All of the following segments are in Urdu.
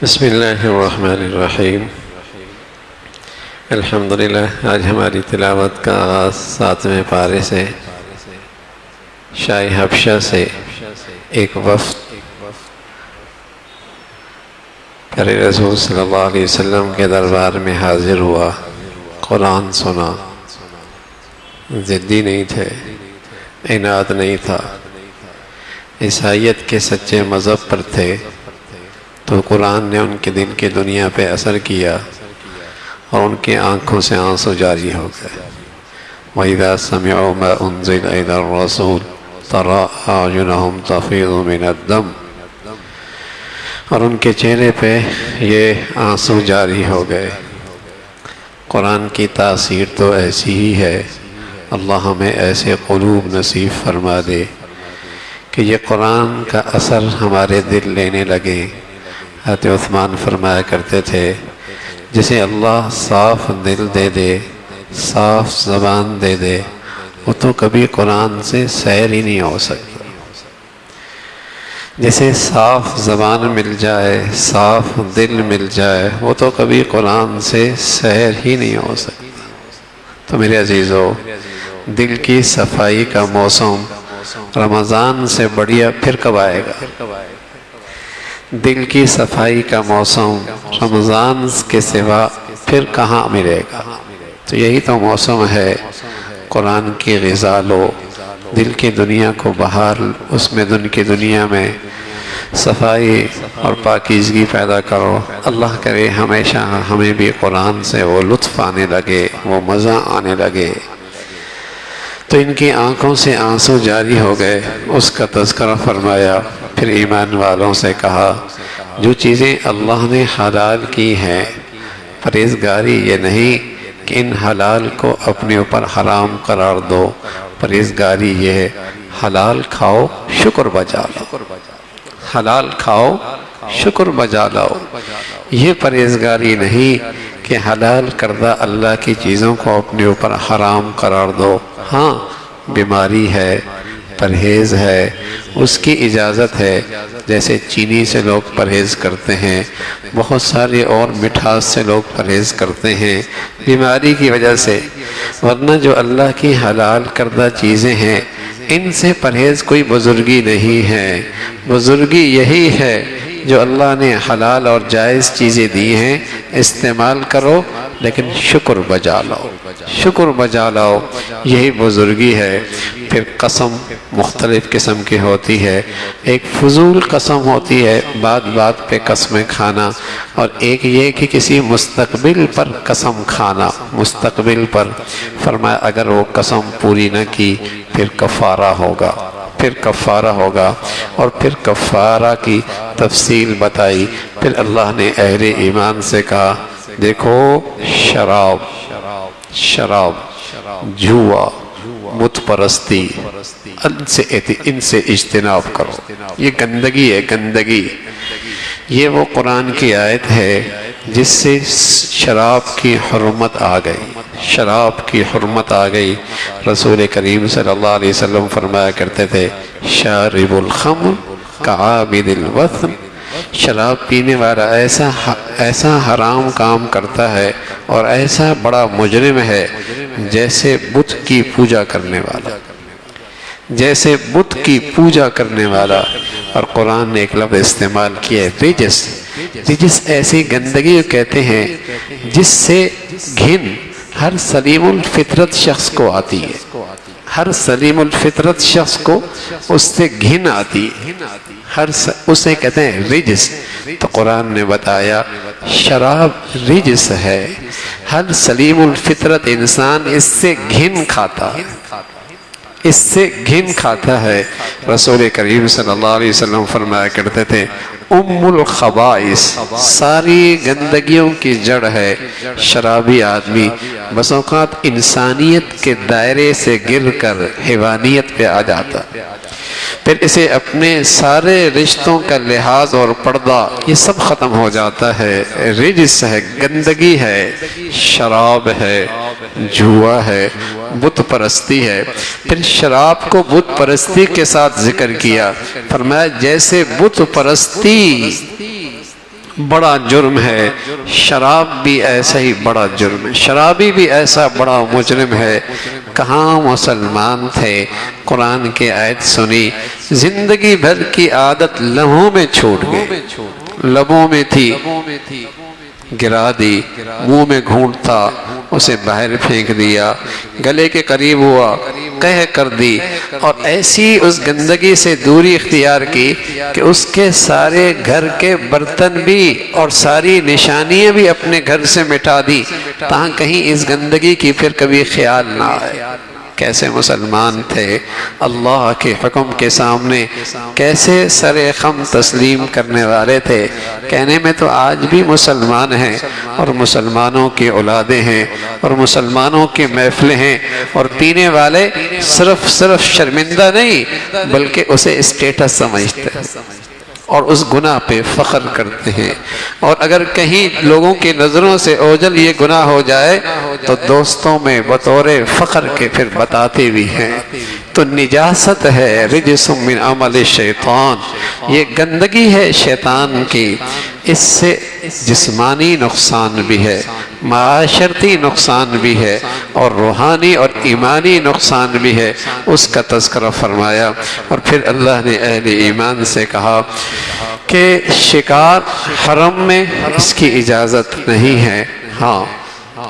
بسم اللہ الرحمن الرحیم۔ الحمدللہ، آج ہماری تلاوت کا آغاز 7ویں پارے سے شاہ حبشہ سے ایک وفد پیارے رسول صلی اللہ علیہ وسلم کے دربار میں حاضر ہوا، قرآن سنا۔ ضدی نہیں تھے، عناد نہیں تھا، عیسائیت کے سچے مذہب پر تھے، تو قرآن نے ان کے دل کی دنیا پہ اثر کیا اور ان کی آنکھوں سے آنسو جاری ہو گئے۔ وَإِذَا سَمِعُوا مَا أُنزِلَ إِلَى الرَّسُولِ تَرَىٰ أَعْيُنَهُمْ تَفِيضُ مِنَ الدَّمْعِ، اور ان کے چہرے پہ یہ آنسو جاری ہو گئے۔ قرآن کی تاثیر تو ایسی ہی ہے، اللہ ہمیں ایسے قلوب نصیب فرما دے کہ یہ قرآن کا اثر ہمارے دل لینے لگے۔ حضرت عثمان فرمایا کرتے تھے، جسے اللہ صاف دل دے دے، صاف زبان دے دے، وہ تو کبھی قرآن سے سیر ہی نہیں ہو سکتا۔ جسے صاف زبان مل جائے، صاف دل مل جائے، وہ تو کبھی قرآن سے سیر ہی نہیں ہو سکتا۔ تو میرے عزیزو، دل کی صفائی کا موسم رمضان سے بڑھیا پھر کب آئے گا؟ دل کی صفائی کا موسم رمضان کے سوا پھر کہاں ملے گا؟ تو یہی تو موسم ہے، قرآن کی غذا لو، دل کی دنیا کو بہار، اس میں دن کی دنیا میں صفائی اور پاکیزگی پیدا کرو۔ اللہ کرے ہمیشہ ہمیں بھی قرآن سے وہ لطف آنے لگے، وہ مزہ آنے لگے۔ تو ان کی آنکھوں سے آنسو جاری ہو گئے، اس کا تذکرہ فرمایا۔ پھر ایمان والوں سے کہا، جو چیزیں اللہ نے حلال کی ہیں، پرہیزگاری یہ نہیں کہ ان حلال کو اپنے اوپر حرام قرار دو، پرہیزگاری یہ ہے حلال کھاؤ، شکر بجا لاؤ، حلال کھاؤ، شکر بجا لاؤ۔ یہ پرہیزگاری نہیں کہ حلال کردہ اللہ کی چیزوں کو اپنے اوپر حرام قرار دو۔ ہاں، بیماری ہے، پرہیز ہے، اس کی اجازت ہے، جیسے چینی سے لوگ پرہیز کرتے ہیں، بہت سارے اور مٹھاس سے لوگ پرہیز کرتے ہیں بیماری کی وجہ سے، ورنہ جو اللہ کی حلال کردہ چیزیں ہیں ان سے پرہیز کوئی بزرگی نہیں ہے۔ بزرگی یہی ہے جو اللہ نے حلال اور جائز چیزیں دی ہیں، استعمال کرو لیکن شکر بجا لاؤ، شکر بجا لاؤ، یہی بزرگی ہے۔ پھر قسم مختلف قسم کی ہوتی ہے، ایک فضول قسم ہوتی ہے، بات بات پہ قسمیں کھانا، اور ایک یہ کہ کسی مستقبل پر قسم کھانا، مستقبل پر۔ فرمایا اگر وہ قسم پوری نہ کی پھر کفارہ ہوگا، پھر کفارہ ہوگا، اور پھر کفارہ کی تفصیل بتائی۔ پھر اللہ نے اہل ایمان سے کہا، دیکھو شراب، جوا، بت پرستی، ان سے اجتناب کرو۔ یہ گندگی ہے، گندگی۔ یہ وہ قرآن کی آیت ہے جس سے شراب کی حرمت آ گئی، شراب کی حرمت آ گئی۔ رسول کریم صلی اللہ علیہ وسلم فرمایا کرتے تھے، شارب الخمر کعابد الوثن، شراب پینے والا ایسا حرام کام کرتا ہے اور ایسا بڑا مجرم ہے جیسے بت کی پوجا کرنے والا، جیسے بت کی پوجا کرنے والا۔ اور قرآن نے ایک لفظ استعمال کیا ہے، رجس۔ رجس ایسی گندگی کہتے ہیں جس سے گھن ہر سلیم الفطرت شخص کو آتی ہے، ہر سلیم الفطرت شخص کو اس سے گھن آتی ہے، اسے کہتے ہیں رجس۔ تو قرآن نے بتایا شراب رجس ہے، ہر سلیم الفطرت انسان اس سے گھن کھاتا ہے، اس سے گھن کھاتا ہے۔ رسول کریم صلی اللہ علیہ وسلم فرمایا کرتے تھے، ام الخبائث، ساری گندگیوں کی جڑ ہے شرابی آدمی۔ بس اوقات انسانیت کے دائرے سے گر کر حیوانیت پہ آ جاتا، پھر اسے اپنے سارے رشتوں کا لحاظ اور پردہ یہ سب ختم ہو جاتا ہے۔ رجس ہے، گندگی ہے، شراب ہے، جوا ہے، بت پرستی ہے۔ پھر شراب کو بت پرستی کے ساتھ ذکر کیا، فرمایا جیسے بت پرستی بڑا جرم ہے، شراب بھی ایسا ہی بڑا جرم ہے، شرابی بھی ایسا بڑا مجرم ہے۔ کہاں مسلمان تھے، قرآن کی آیت سنی، زندگی بھر کی عادت لمحوں میں چھوٹ گئی، لبوں میں تھی گرا دی، منہ میں گھونٹ تھا اسے باہر پھینک دیا، گلے کے قریب ہوا قہر کر دی، اور ایسی اس گندگی سے دوری اختیار کی کہ اس کے سارے گھر کے برتن بھی اور ساری نشانیاں بھی اپنے گھر سے مٹا دی، تاں کہیں اس گندگی کی پھر کبھی خیال نہ آئے۔ کیسے مسلمان تھے، اللہ کے حکم کے سامنے کیسے سر خم تسلیم کرنے والے تھے۔ کہنے میں تو آج بھی مسلمان ہیں اور مسلمانوں کی اولادیں ہیں اور مسلمانوں کی محفلیں ہیں، اور پینے والے صرف شرمندہ نہیں بلکہ اسے اسٹیٹس سمجھتے ہیں اور اس گناہ پہ فخر کرتے ہیں، اور اگر کہیں لوگوں کی نظروں سے اوجھل یہ گناہ ہو جائے تو دوستوں میں بطور فخر کے پھر بتاتے بھی ہیں۔ تو نجاست ہے، رجس من عمل الشیطان، یہ گندگی ہے شیطان کی، اس سے جسمانی نقصان بھی ہے، معاشرتی نقصان بھی ہے، اور روحانی اور ایمانی نقصان بھی ہے، اس کا تذکرہ فرمایا۔ اور پھر اللہ نے اہل ایمان سے کہا کہ شکار حرم میں اس کی اجازت نہیں ہے، ہاں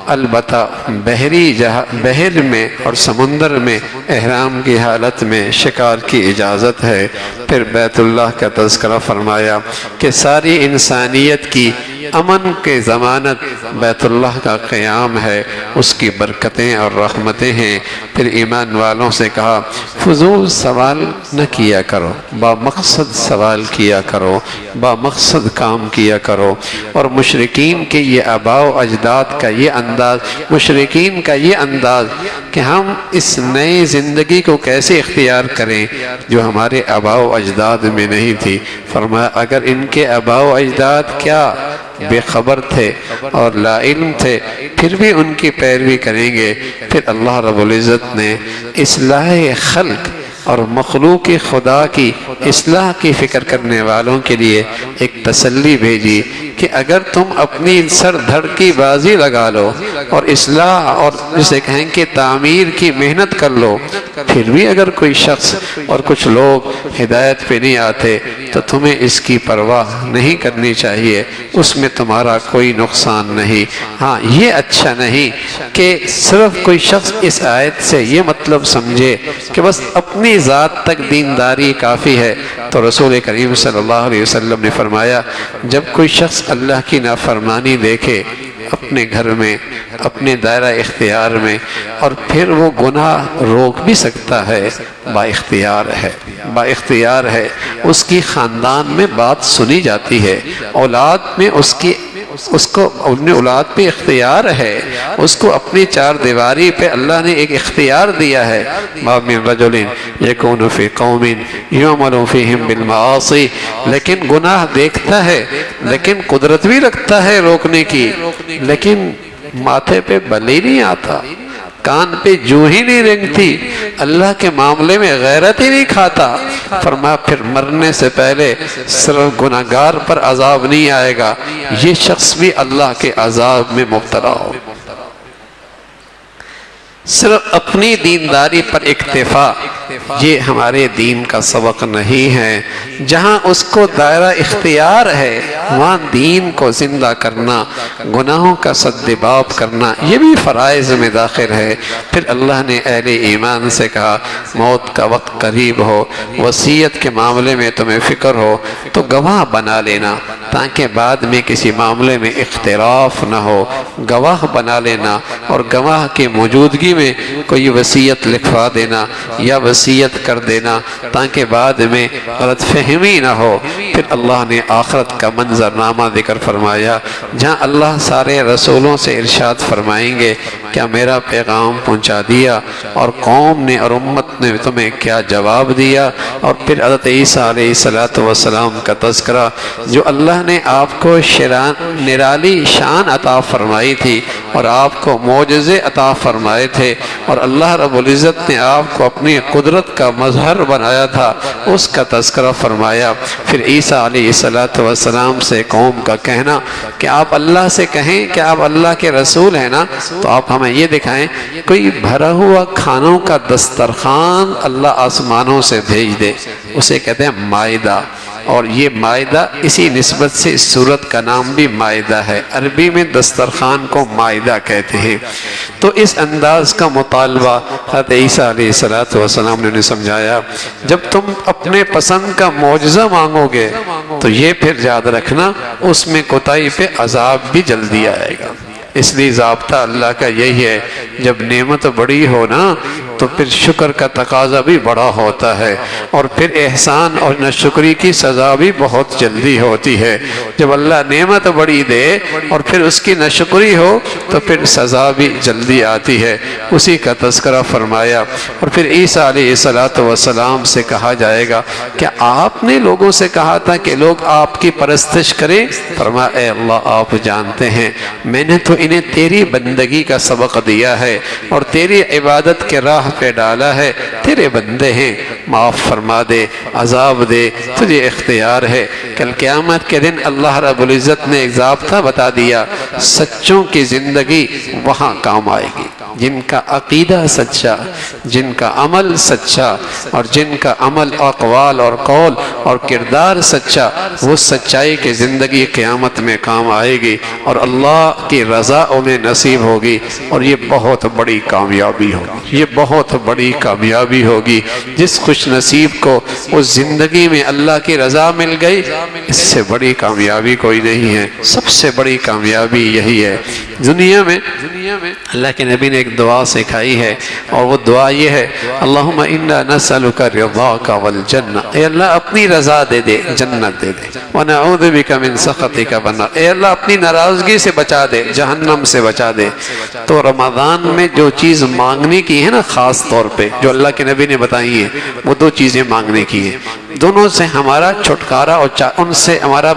البتہ بحر میں اور سمندر میں احرام کی حالت میں شکار کی اجازت ہے۔ پھر بیت اللہ کا تذکرہ فرمایا کہ ساری انسانیت کی امن کے ضمانت بیت اللہ کا قیام ہے، اس کی برکتیں اور رحمتیں ہیں۔ پھر ایمان والوں سے کہا فضول سوال نہ کیا کرو، با مقصد سوال کیا کرو، با مقصد کام کیا کرو۔ اور مشرکین کے یہ آباء و اجداد کا یہ انداز، مشرکین کا یہ انداز کہ ہم اس نئے زندگی کو کیسے اختیار کریں جو ہمارے آباء و اجداد میں نہیں تھی۔ فرمایا اگر ان کے آباء و اجداد کیا بے خبر تھے اور لا علم تھے، پھر بھی ان کی پیروی کریں گے۔ پھر اللہ رب العزت نے اصلاح خلق اور مخلوق خدا کی اصلاح کی فکر کرنے والوں کے لیے ایک تسلی بھیجی کہ اگر تم اپنی سر دھڑ کی بازی لگا لو اور اصلاح اور جسے کہیں کہ تعمیر کی محنت کر لو، پھر بھی اگر کوئی شخص اور کچھ لوگ ہدایت پہ نہیں آتے تو تمہیں اس کی پرواہ نہیں کرنی چاہیے، اس میں تمہارا کوئی نقصان نہیں۔ ہاں یہ اچھا نہیں کہ صرف کوئی شخص اس آیت سے یہ مطلب سمجھے کہ بس اپنی ذات تک دینداری کافی ہے۔ تو رسول کریم صلی اللہ علیہ وسلم نے فرمایا جب کوئی شخص اللہ کی نافرمانی دیکھے اپنے گھر میں، اپنے دائرہ اختیار میں، اور پھر وہ گناہ روک بھی سکتا ہے، با اختیار ہے، اس کی خاندان میں بات سنی جاتی ہے، اولاد میں اس کو اپنی اولاد پہ اختیار ہے، اس کو اپنی چار دیواری پہ اللہ نے ایک اختیار دیا ہے۔ ما من رجل یکون فی قوم یعمل فیہم بالمعاصی، لیکن گناہ دیکھتا ہے، لیکن قدرت بھی رکھتا ہے روکنے کی، لیکن ماتھے پہ بل ہی نہیں آتا، کان پہ جو ہی نہیں رنگتی، اللہ کے معاملے میں غیرت ہی نہیں کھاتا۔ فرمایا پھر مرنے سے پہلے صرف گناہگار پر عذاب نہیں آئے گا، یہ شخص بھی اللہ کے عذاب میں مبتلا ہو۔ صرف اپنی دینداری پر اکتفا یہ ہمارے دین کا سبق نہیں ہے۔ جہاں اس کو دائرہ اختیار ہے وہاں دین کو زندہ کرنا، گناہوں کا سدباب کرنا، یہ بھی فرائض میں داخل ہے۔ پھر اللہ نے اہل ایمان سے کہا موت کا وقت قریب ہو، وصیت کے معاملے میں تمہیں فکر ہو تو گواہ بنا لینا تاکہ بعد میں کسی معاملے میں اختلاف نہ ہو، گواہ بنا لینا، اور گواہ کی موجودگی میں کوئی وصیت لکھوا دینا یا وصیت کر دینا تاکہ بعد میں غلط فہمی نہ ہو۔ پھر اللہ نے آخرت کا منظرنامہ ذکر فرمایا جہاں اللہ سارے رسولوں سے ارشاد فرمائیں گے کیا میرا پیغام پہنچا دیا، اور قوم نے اور امت نے تمہیں کیا جواب دیا۔ اور پھر حضرت عیسیٰ علیہ السلام کا تذکرہ جو اللہ نے آپ کو نرالی شان عطا فرمائی تھی، اور آپ کو معجزے عطا فرمائے تھے، اور اللہ رب العزت نے آپ کو اپنی قدرت کا مظہر بنایا تھا، اس کا تذکرہ فرمایا۔ پھر عیسیٰ علیہ السلام سے قوم کا کہنا کہ آپ اللہ سے کہیں کہ آپ اللہ کے رسول ہیں نا، تو آپ ہمیں یہ دکھائیں کوئی بھرا ہوا کھانوں کا دسترخوان اللہ آسمانوں سے بھیج دے، اسے کہتے ہیں مائدہ۔ اور یہ مائدہ اسی نسبت سے اس سورت کا نام بھی مائدہ ہے، عربی میں دسترخوان کو مائدہ کہتے ہیں۔ تو اس انداز کا مطالبہ حضرت عیسیٰ علیہ السلام نے سمجھایا، جب تم اپنے پسند کا معجزہ مانگو گے تو یہ پھر یاد رکھنا اس میں کوتاہی پہ عذاب بھی جلدی آئے گا۔ اس لیے ضابطہ اللہ کا یہی ہے، جب نعمت بڑی ہو نا تو پھر شکر کا تقاضا بھی بڑا ہوتا ہے، اور پھر احسان اور ناشکری کی سزا بھی بہت جلدی ہوتی ہے۔ جب اللہ نعمت بڑی دے اور پھر اس کی ناشکری ہو تو پھر سزا بھی جلدی آتی ہے، اسی کا تذکرہ فرمایا۔ اور پھر عیسیٰ علیہ السلام سے کہا جائے گا کہ آپ نے لوگوں سے کہا تھا کہ لوگ آپ کی پرستش کریں، فرمایا اے اللہ آپ جانتے ہیں میں نے تو انہیں تیری بندگی کا سبق دیا ہے اور تیری عبادت کے راہ پہ ڈالا ہے، تیرے بندے ہیں، معاف فرما دے، عذاب دے، تجھے اختیار ہے۔ کل قیامت کے دن اللہ رب العزت نے ایک ضابطہ بتا دیا، سچوں کی زندگی وہاں کام آئے گی، جن کا عقیدہ سچا، جن کا عمل سچا، اور جن کا عمل اقوال اور قول اور کردار سچا، وہ سچائی کی زندگی قیامت میں کام آئے گی اور اللہ کی رضا انہیں نصیب ہوگی، اور یہ بہت بڑی کامیابی ہوگی، یہ بہت بڑی کامیابی ہوگی۔ جس خوش نصیب کو اس زندگی میں اللہ کی رضا مل گئی، اس سے بڑی کامیابی کوئی نہیں ہے، سب سے بڑی کامیابی یہی ہے۔ دنیا میں اللہ کے نبی نے ایک دعا سکھائی ہے، اور وہ دعا یہ ہے، اللہم انا نسألک رضاک والجنہ، اے اللہ اپنی رضا دے دے، جنت دے دے، ونعوذ بک من سخطک والنار، اے اللہ اپنی ناراضگی سے بچا دے، جہنم سے بچا دے۔ تو رمضان میں جو چیز مانگنے کی ہے نا، خاص طور پہ جو اللہ کے نبی نے بتائی ہیں، وہ دو چیزیں مانگنے کی ہیں، دونوں سے ہمارا چھٹکارا، اور ان سے ہمارا،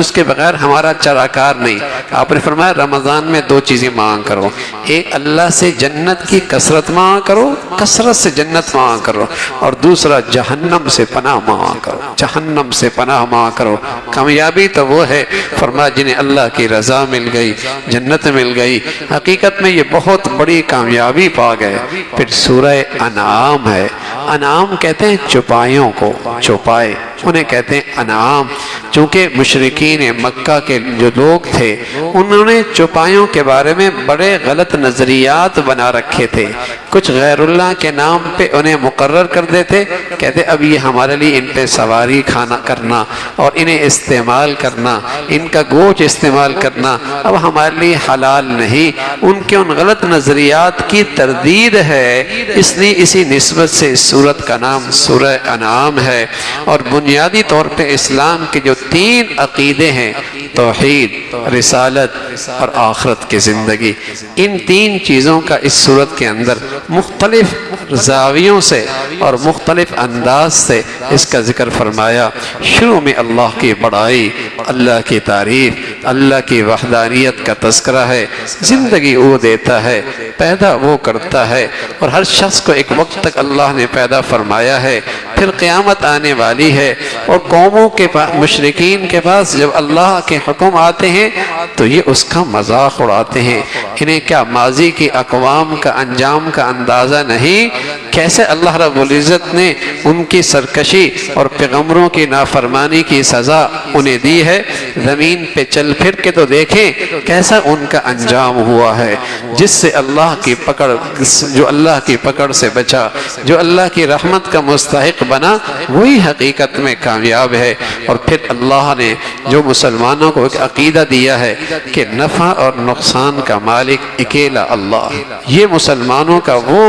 اس کے بغیر ہمارا چراکار نہیں۔ آپ نے فرمایا رمضان میں دو چیزیں مانگ کرو، ایک اللہ سے جنت کی کثرت مانگ کرو، کثرت سے جنت مانگ کرو، اور دوسرا جہنم سے پناہ مانگ کرو، جہنم سے پناہ مانگ کرو۔ کامیابی تو وہ ہے فرمایا جنہیں اللہ کی رضا مل گئی، جنت مل گئی، حقیقت میں یہ بہت بڑی کامیابی پا گئے۔ پھر سورہ انعام ہے، انعام کہتے ہیں چوپایوں کو، چوپائے انہیں کہتے ہیں انعام، چونکہ مشرکین مکہ کے جو لوگ تھے انہوں نے چوپایوں کے بارے میں بڑے غلط نظریات بنا رکھے تھے، کچھ غیر اللہ کے نام پہ انہیں مقرر کر دیتے، کہتے اب یہ ہمارے لیے ان پہ سواری کھانا کرنا اور انہیں استعمال کرنا، ان کا گوشت استعمال کرنا اب ہمارے لیے حلال نہیں۔ ان کے ان غلط نظریات کی تردید ہے، اس لیے اسی نسبت سے اس سورت کا نام سورہ انعام ہے۔ اور بنیادی طور پہ اسلام کے جو تین عقیدے ہیں، توحید، رسالت اور آخرت کی زندگی، ان تین چیزوں کا اس سورت کے اندر مختلف زاویوں سے اور مختلف انداز سے اس کا ذکر فرمایا۔ شروع میں اللہ کی بڑائی، اللہ کی تعریف، اللہ کی وحدانیت کا تذکرہ ہے، زندگی وہ دیتا ہے، پیدا وہ کرتا ہے، اور ہر شخص کو ایک وقت تک اللہ نے پیدا فرمایا ہے، پھر قیامت آنے والی ہے، اور قوموں کے پاس، مشرکین کے پاس جب اللہ کے حکم آتے ہیں تو یہ اس کا مذاق اڑاتے ہیں، انہیں کیا ماضی کی اقوام کا انجام کا اندازہ نہیں، کیسے اللہ رب العزت نے ان کی سرکشی اور پیغمبروں کی نافرمانی کی سزا انہیں دی ہے، زمین پہ چل پھر کے تو دیکھیں کیسا ان کا انجام ہوا ہے۔ جس سے اللہ کی پکڑ، جو اللہ کی پکڑ سے بچا، جو اللہ کی رحمت کا مستحق بنا، وہی حقیقت میں کامیاب ہے۔ اور پھر اللہ نے جو مسلمانوں کو ایک عقیدہ دیا ہے کہ نفع اور نقصان کا مالک اکیلا اللہ، یہ مسلمانوں کا وہ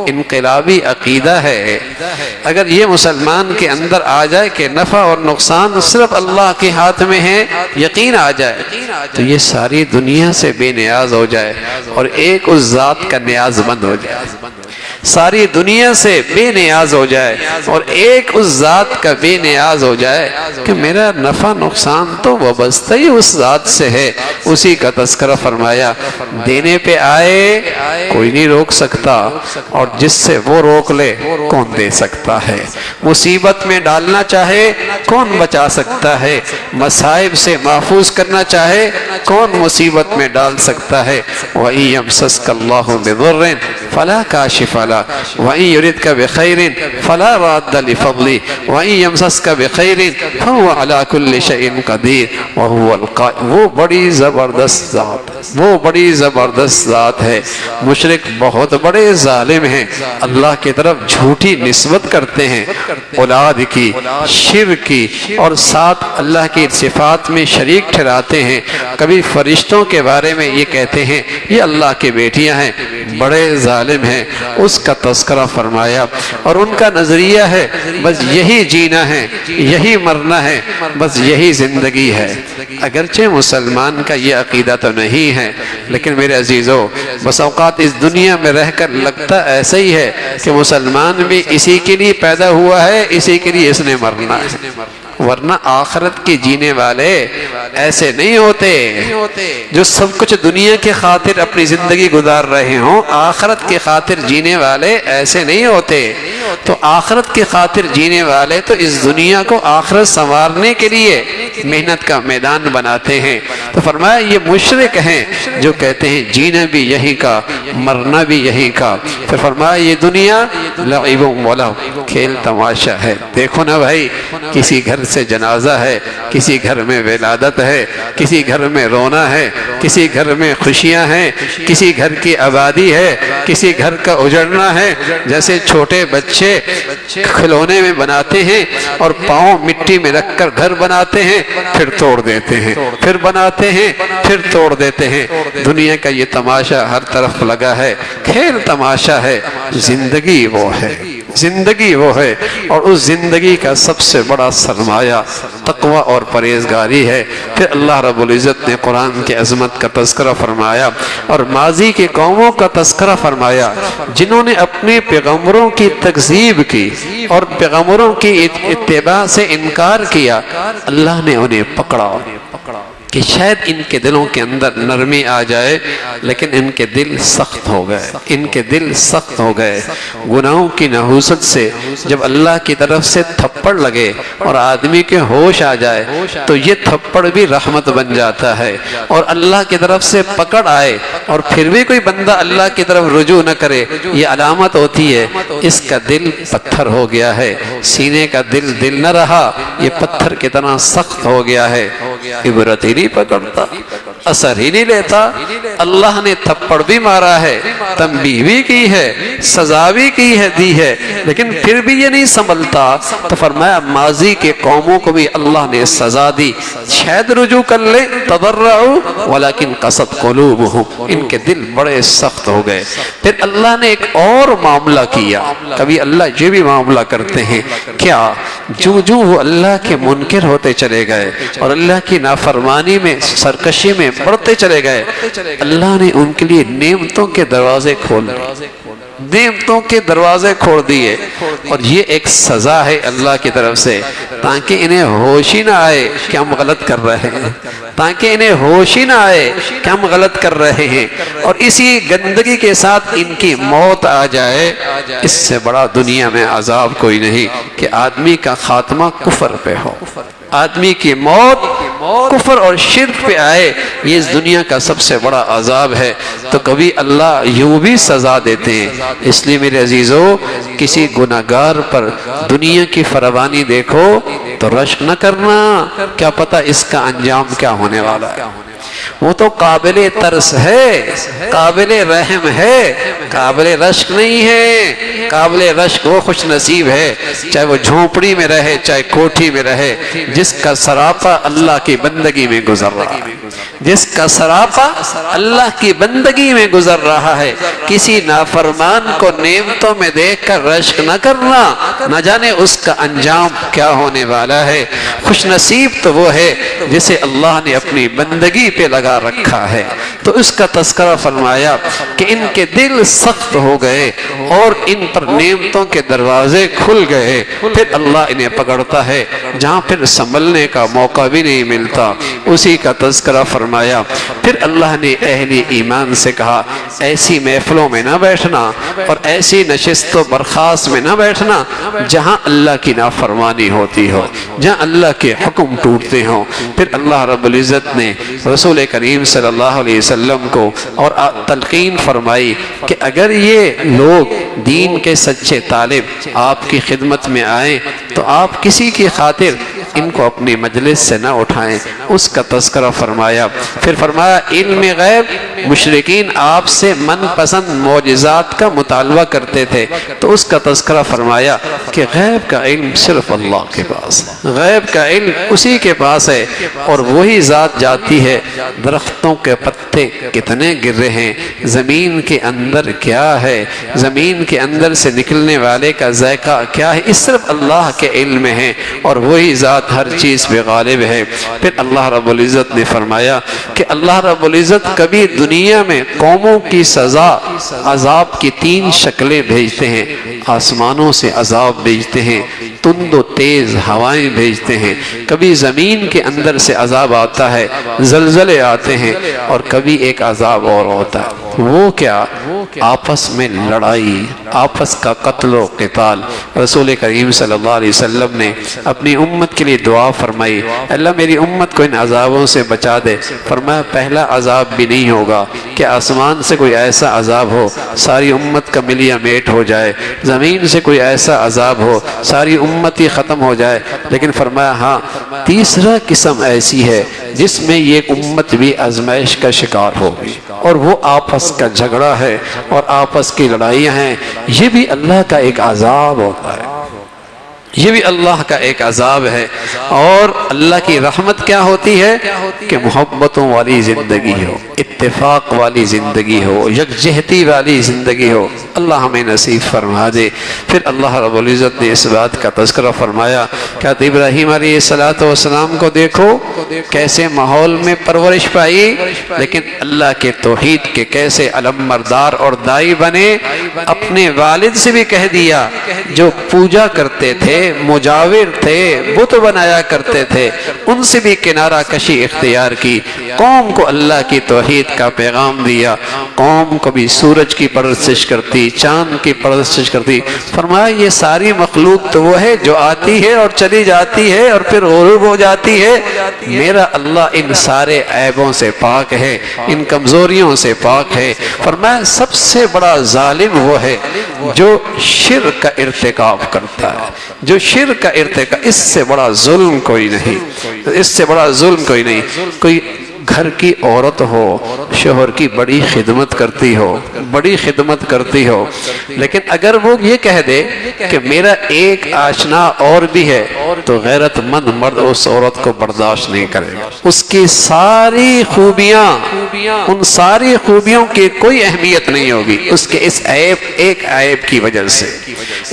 انقلابی عقیدہ ہے۔ اگر یہ مسلمان کے اندر آ جائے کہ نفع اور نقصان صرف اللہ کے ہاتھ میں ہے، یقین آ جائے، تو یہ ساری دنیا سے بے نیاز ہو جائے اور ایک اس ذات کا نیاز مند ہو جائے۔ ساری دنیا سے بے نیاز ہو جائے اور ایک اس ذات کا بے نیاز ہو جائے کہ میرا نفع نقصان تو وابستہ ہی اس ذات سے ہے، اسی کا تذکرہ فرمایا۔ دینے پہ آئے کوئی نہیں روک سکتا، اور جس سے وہ روک لے کون دے سکتا ہے؟ مصیبت میں ڈالنا چاہے کون بچا سکتا ہے؟ مصائب سے محفوظ کرنا چاہے کون مصیبت میں ڈال سکتا ہے؟ وَإِن يَمْسَسْكَ اللَّهُ بِضُرٍّ فَلَا كَاشِفَ لَهُ وَإِن يُرِدْكَ بِخَيْرٍ فَلَا رَادَّ لِفَضْلِهِ وَإِن يَمْسَسْكَ بِخَيْرٍ فَهُوَ عَلَى كُلِّ شَيْءٍ قَدِيرٌ وَهُوَ الْقَائِمُ۔ وہ بڑی زبردست ذات، وہ بڑی زبردست ذات ہے۔ مشرک بہت بڑے ظالم ہیں، اللہ کی طرف جھوٹی نسبت کرتے ہیں، اولاد کی، شرک کی، اور ساتھ اللہ کی صفات میں شریک ٹھہراتے ہیں۔ کبھی فرشتوں کے بارے میں یہ کہتے ہیں یہ اللہ کی بیٹیاں ہیں، بڑے ظالم ہیں۔ اس کا تذکرہ فرمایا، اور ان کا نظریہ ہے بس یہی جینا ہے، یہی مرنا ہے، بس یہی زندگی ہے۔ اگرچہ مسلمان کا یہ عقیدہ تو نہیں ہے، لیکن میرے عزیزو بس اوقات اس دنیا میں رہ کر لگتا ایسا ہی ہے کہ مسلمان بھی اسی کے لیے پیدا ہوا ہے، اسی کے لیے اس نے مرنا ہے، ورنہ آخرت کی جینے والے ایسے نہیں ہوتے جو سب کچھ دنیا کے خاطر اپنی زندگی گزار رہے ہوں۔ آخرت کے خاطر جینے والے ایسے نہیں ہوتے۔ تو آخرت کے خاطر جینے والے تو اس دنیا کو آخرت سنوارنے کے لیے محنت کا میدان بناتے ہیں۔ تو فرمایا یہ مشرک ہیں جو کہتے ہیں جینا بھی یہیں کا، مرنا بھی یہیں کا۔ پھر فرمایا یہ دنیا لعب و لہو، کھیل تماشا ہے۔ دیکھو نا بھائی، کسی گھر سے جنازہ ہے، کسی گھر میں ولادت ہے، کسی گھر میں رونا ہے، کسی گھر میں خوشیاں ہیں، کسی گھر کی آبادی ہے، کسی گھر کا اجڑنا ہے۔ جیسے چھوٹے بچے کھلونے میں بناتے ہیں اور پاؤں مٹی میں رکھ کر گھر بناتے ہیں، پھر توڑ دیتے ہیں، پھر بناتے ہیں، پھر توڑ دیتے ہیں۔ دنیا کا یہ تماشا ہر طرف لگا ہے، کھیل تماشا ہے۔ زندگی وہ ہے، زندگی وہ ہے، اور اس زندگی کا سب سے بڑا سرمایہ تقوی اور پرہیزگاری ہے۔ پھر اللہ رب العزت نے قرآن کی عظمت کا تذکرہ فرمایا اور ماضی کے قوموں کا تذکرہ فرمایا جنہوں نے اپنے پیغمبروں کی تکذیب کی اور پیغمبروں کی اتباع سے انکار کیا۔ اللہ نے انہیں پکڑا کہ شاید ان کے دلوں کے اندر نرمی آ جائے، لیکن ان کے دل سخت ہو گئے، ان کے دل سخت ہو گئے۔ گناہوں کی نحوست سے جب اللہ کی طرف سے تھپڑ لگے اور آدمی کے ہوش آ جائے تو یہ تھپڑ بھی رحمت بن جاتا ہے، اور اللہ کی طرف سے پکڑ آئے اور پھر بھی کوئی بندہ اللہ کی طرف رجوع نہ کرے، یہ علامت ہوتی ہے اس کا دل پتھر ہو گیا ہے، سینے کا دل نہ رہا، یہ پتھر کی طرح سخت ہو گیا ہے۔ عبرت ہی نہیں پکڑتا، اثر ہی نہیں لیتا۔ اللہ نے تھپڑ بھی مارا ہے، تنبیہ بھی کی ہے، سزا بھی کی ہے، دی ہے، لیکن پھر بھی یہ نہیں سنبھلتا۔ تو فرمایا ماضی کے قوموں کو بھی اللہ نے سزا دی، شاید رجوع کر لے، تضرعوا ولکن قست قلوبہم، ان کے دل بڑے سخت ہو گئے۔ پھر اللہ نے ایک اور معاملہ کیا، کبھی اللہ یہ بھی معاملہ کرتے ہیں کیا، جو وہ اللہ کے منکر ہوتے چلے گئے اور اللہ کی نافرمانی میں، سرکشی میں بڑھتے چلے گئے، اللہ نے ان کے لیے نعمتوں کے دروازے کھول دیے، نعمتوں کے دروازے کھول دیے، اور یہ ایک سزا ہے اللہ کی طرف سے، تاکہ انہیں ہوش ہی نہ آئے کہ ہم غلط کر رہے ہیں، تاکہ انہیں ہوش ہی نہ آئے کہ ہم غلط کر رہے ہیں، اور اسی گندگی کے ساتھ ان کی موت آ جائے۔ اس سے بڑا دنیا میں عذاب کوئی نہیں کہ آدمی کا خاتمہ کفر پہ ہو، آدمی کی موت کفر اور شرک پہ آئے، یہ اس دنیا کا سب سے بڑا عذاب ہے۔ تو کبھی اللہ یوں بھی سزا دیتے ہیں۔ اس لیے میرے عزیزو، کسی گناہگار پر دنیا کی فراوانی دیکھو تو رشک نہ کرنا، کیا پتہ اس کا انجام کیا ہونے والا ہے۔ وہ تو قابل ترس ہے، قابل رحم ہے، قابل رشک نہیں ہے۔ قابل رشک وہ خوش نصیب ہے، چاہے وہ جھونپڑی میں رہے چاہے کوٹھی میں رہے، جس کا سراپا اللہ کی بندگی میں گزر رہا ہے، جس کا سراپا اللہ کی بندگی میں گزر رہا ہے۔ کسی نافرمان کو نعمتوں میں دیکھ کر رشک نہ کرنا، نہ جانے اس کا انجام کیا ہونے والا ہے۔ خوش نصیب تو وہ ہے جسے اللہ نے اپنی بندگی پہ لگا رکھا ہے، تو اس کا تذکرہ فرمایا کہ ان کے دل سخت ہو گئے اور ان پر نعمتوں کے دروازے کھل گئے، پھر اللہ انہیں پکڑتا ہے جہاں پھر سنبھلنے کا موقع بھی نہیں ملتا، اسی کا تذکرہ فرمایا۔ پھر اللہ نے اہل ایمان سے کہا ایسی محفلوں میں نہ بیٹھنا اور ایسی نشست و برخاست میں نہ بیٹھنا جہاں اللہ کی نافرمانی ہوتی ہو، جہاں اللہ کے حکم ٹوٹتے ہوں۔ پھر اللہ رب العزت نے رسول کریم صلی اللہ علیہ وسلم کو اور تلقین فرمائی کہ اگر یہ لوگ دین کے سچے طالب آپ کی خدمت میں آئیں تو آپ کسی کی خاطر ان کو اپنی مجلس سے نہ اٹھائیں، اس کا تذکرہ فرمایا۔ پھر فرمایا علم غیب مشرکین آپ سے من پسند معجزات کا مطالبہ کرتے تھے، تو اس کا تذکرہ فرمایا کہ غیب کا علم صرف اللہ کے پاس ہے، غیب کا علم اسی کے پاس ہے، اور وہی ذات جاتی ہے درختوں کے پتے کتنے گر رہے ہیں، زمین کے اندر کیا ہے، زمین کے اندر سے نکلنے والے کا ذائقہ کیا ہے، اس صرف اللہ کے علم میں ہے، اور وہی ذات ہر چیز پہ غالب ہے۔ پھر اللہ رب العزت نے فرمایا کہ اللہ رب العزت کبھی دنیا میں قوموں کی سزا عذاب کی 3 شکلیں بھیجتے ہیں، آسمانوں سے عذاب بھیجتے ہیں، تند و تیز ہوائیں بھیجتے ہیں، کبھی زمین کے اندر سے عذاب آتا ہے، زلزلے آتے ہیں، اور کبھی ایک عذاب اور ہوتا ہے، وہ کیا؟ آپس میں لڑائی، آپس کا قتل و قتال۔ رسول کریم صلی اللہ علیہ وسلم نے اپنی امت کے لیے دعا فرمائی، اللہ میری امت کو ان عذابوں سے بچا دے۔ فرمایا پہلا عذاب بھی نہیں ہوگا کہ آسمان سے کوئی ایسا عذاب ہو ساری امت کا ملیا میٹ ہو جائے، زمین سے کوئی ایسا عذاب ہو ساری امت ہی ختم ہو جائے، لیکن فرمایا ہاں تیسرا قسم ایسی ہے جس میں یہ امت بھی آزمائش کا شکار ہوگی، اور وہ آپس کا جھگڑا ہے اور آپس کی لڑائیاں ہیں، یہ بھی اللہ کا ایک عذاب ہوتا ہے، یہ بھی اللہ کا ایک عذاب ہے۔ اور اللہ کی رحمت کیا ہوتی ہے کہ محبتوں والی زندگی ہو، اتفاق والی زندگی ہو، یکجہتی والی زندگی ہو، اللہ ہمیں نصیب فرما دے۔ پھر اللہ رب العزت نے اس بات کا تذکرہ فرمایا کہ ابراہیم علیہ السلام کو دیکھو کیسے ماحول میں پرورش پائی، لیکن اللہ کے توحید کے کیسے علمبردار اور دائی بنے۔ اپنے والد سے بھی کہہ دیا جو پوجا کرتے تھے، مجاور تھے، بت بنایا کرتے تھے، ان سے بھی کنارہ کشی اختیار کی، قوم کو اللہ کی توحید کا پیغام دیا۔ قوم کبھی سورج کی پرستش کرتی، چاند کی پرستش کرتی، فرمایا یہ ساری مخلوق تو وہ ہے جو آتی ہے اور چلی جاتی ہے اور پھر غروب ہو جاتی ہے، میرا اللہ ان سارے عیبوں سے پاک ہے، ان کمزوریوں سے پاک ہے۔ فرمایا سب سے بڑا ظالم وہ ہے جو شرک کا ارتکاب کرتا ہے، جو شرک کا ارتکاب، اس سے بڑا ظلم کوئی نہیں، اس سے بڑا ظلم کوئی نہیں۔ کوئی گھر کی عورت ہو، شوہر کی بڑی خدمت کرتی ہو، بڑی خدمت کرتی ہو، لیکن اگر وہ یہ کہہ دے کہ میرا ایک آشنا اور بھی ہے، تو غیرت مند مرد اس عورت کو برداشت نہیں کرے گا۔ اس کی ساری خوبیاں، ان ساری خوبیوں کی کوئی اہمیت نہیں ہوگی اس کے اس ایک عیب کی وجہ سے۔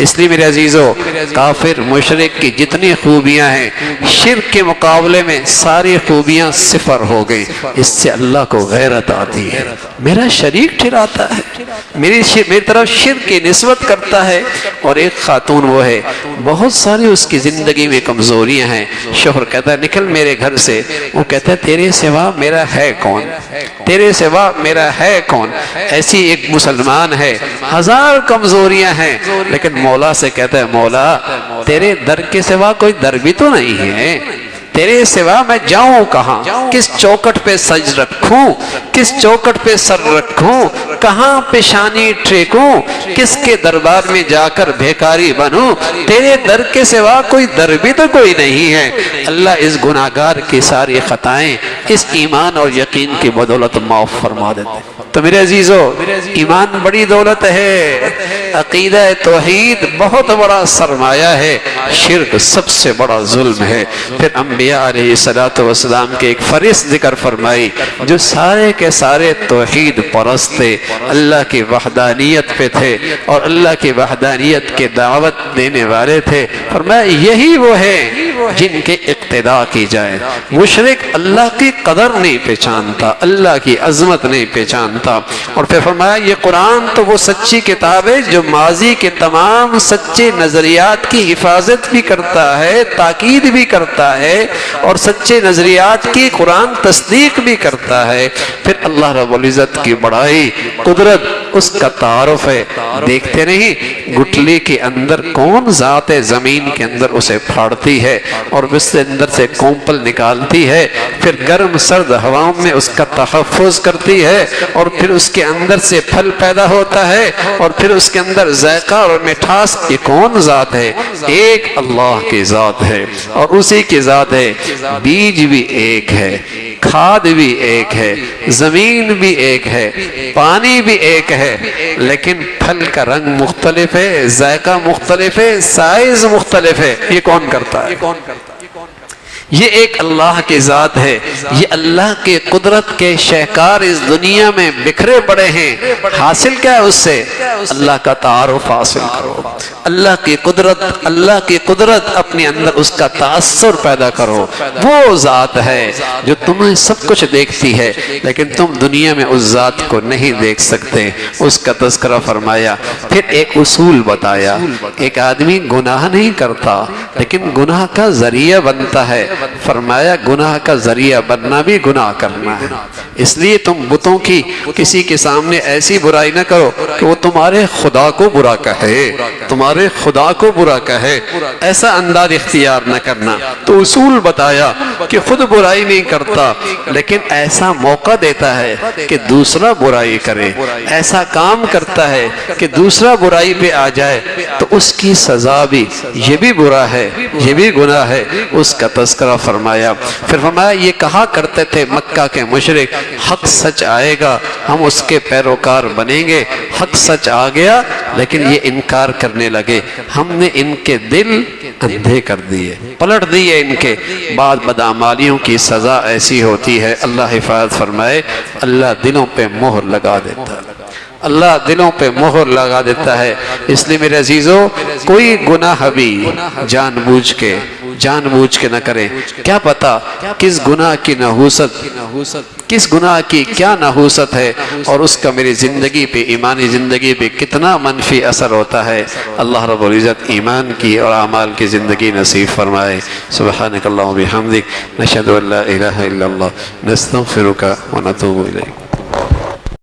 اس لیے میرے عزیزو، کافر مشرک کی جتنی خوبیاں ہیں شرک کے مقابلے میں ساری خوبیاں صفر ہو گئی۔ اس سے اللہ کو غیرت آتی ہے، میرا شریک ٹھہراتا ہے، میری طرف شرک کی نسبت کرتا ہے۔ اور ایک خاتون وہ ہے بہت ساری اس کی زندگی میں کمزوریاں ہیں، شوہر کہتا ہے نکل میرے گھر سے، وہ کہتا ہے تیرے سوا میرا ہے کون، تیرے سوا میرا ہے کون۔ ایسی ایک مسلمان ہے، 1000 کمزوریاں ہیں، لیکن مولا سے کہتا ہے مولا تیرے در کے سوا کوئی در بھی تو نہیں ہے، تیرے سوا میں جاؤں کہاں، کس چوکٹ پہ سج رکھوں، کس چوکٹ پہ سر رکھوں، کہاں پیشانی ٹھیکوں، کس کے دربار میں جا کر بھیکاری بنوں، تیرے در کے سوا کوئی در بھی تو کوئی نہیں ہے۔ اللہ اس گناہگار کی ساری خطائیں اس ایمان اور یقین کی بدولت معاف فرما دیتے۔ تو میرے عزیزو، ایمان بڑی دولت ہے، عقیدہ توحید بہت بڑا سرمایہ ہے، شرک سب سے بڑا ظلم ہے۔ پھر انبیاء علیہ السلام کے ایک فہرست ذکر فرمائی جو سارے کے سارے توحید پرست تھے، اللہ کی وحدانیت پہ تھے اور اللہ کی وحدانیت کے دعوت دینے والے تھے۔ فرمایا یہی وہ ہے جن کے اقتداء کی جائے۔ مشرک اللہ کی قدر نہیں پہچانتا، اللہ کی عظمت نہیں پہچانتا۔ اور پھر فرمایا یہ قرآن تو وہ سچی کتاب ہے جو ماضی کے تمام سچے نظریات کی حفاظت بھی کرتا ہے، تاکید بھی کرتا ہے، اور سچے نظریات کی قرآن تصدیق بھی کرتا ہے۔ پھر اللہ رب العزت کی بڑائی، قدرت، اس کا تعارف ہے۔ دیکھتے نہیں گٹلی کے اندر کون ذات زمین کے اندر اسے پھاڑتی ہے اور اس کے اندر سے کومپل نکالتی ہے، پھر گرم سرد ہواؤں میں اس کا تحفظ کرتی ہے، اور پھر اس کے اندر سے پھل پیدا ہوتا ہے، اور پھر اس کے اندر ذائقہ اور مٹھاس۔ یہ کون ذات ہے؟ ایک اللہ کی ذات ہے، اور اسی کی ذات ہے۔ بیج بھی ایک ہے، کھاد بھی ایک ہے، زمین بھی ایک ہے، پانی بھی ایک ہے، لیکن پھل کا رنگ مختلف ہے، ذائقہ مختلف ہے، سائز مختلف ہے۔ یہ کون کرتا ہے؟ یہ ایک اللہ کی ذات ہے۔ یہ اللہ کے قدرت کے شہکار اس دنیا میں بکھرے پڑے ہیں۔ حاصل کیا ہے اس سے؟ اللہ کا تعارف حاصل کرو، اللہ کی قدرت، اللہ کی قدرت اپنے اندر اس کا تاثر پیدا کرو۔ وہ ذات ہے جو تمہیں سب کچھ دیکھتی ہے، لیکن تم دنیا میں اس ذات کو نہیں دیکھ سکتے۔ اس کا تذکرہ فرمایا۔ پھر ایک اصول بتایا، ایک آدمی گناہ نہیں کرتا لیکن گناہ کا ذریعہ بنتا ہے۔ فرمایا گناہ کا ذریعہ بننا بھی گناہ کرنا ہے، اس لیے تم بتوں کی کسی کے سامنے ایسی برائی نہ کرو کہ وہ تمہارے خدا کو برا کہے، تمہارے خدا کو برا کہے، ایسا انداز اختیار نہ کرنا۔ تو اصول بتایا کہ خود برائی نہیں کرتا لیکن ایسا موقع دیتا ہے کہ دوسرا برائی کرے، ایسا کام کرتا ہے کہ دوسرا برائی پہ آ جائے تو اس کی سزا بھی، یہ بھی برا ہے، یہ بھی گناہ ہے۔ اس کا تذکرہ فرمایا۔ پھر فرمایا یہ کہا کرتے تھے مکہ کے مشرک، حق سچ آئے گا ہم اس کے پیروکار بنیں گے۔ حق سچ آ گیا لیکن یہ انکار کرنے لگے، ہم نے ان کے دل اندھے کر دیے، پلٹ دیے ان کے۔ بعد بدعمالیوں کی سزا ایسی ہوتی ہے، اللہ حفاظت فرمائے، اللہ دلوں پہ مہر لگا دیتا ہے، اللہ دلوں پہ مہر لگا دیتا ہے۔ اس لیے میرے عزیزو کوئی گناہ بھی جان بوجھ کے نہ کریں۔ کیا پتا کس گناہ کی نحوست، کس گناہ کی کیا نحوست ہے اور اس کا میری زندگی پہ، ایمانی زندگی پہ کتنا منفی اثر ہوتا ہے۔ اللہ رب العزت ایمان کی اور اعمال کی زندگی نصیب فرمائے۔ سبحانک اللہم و بحمدک، نشہد ان لا الہ الا اللہ، نستغفرک و نتوب الیک۔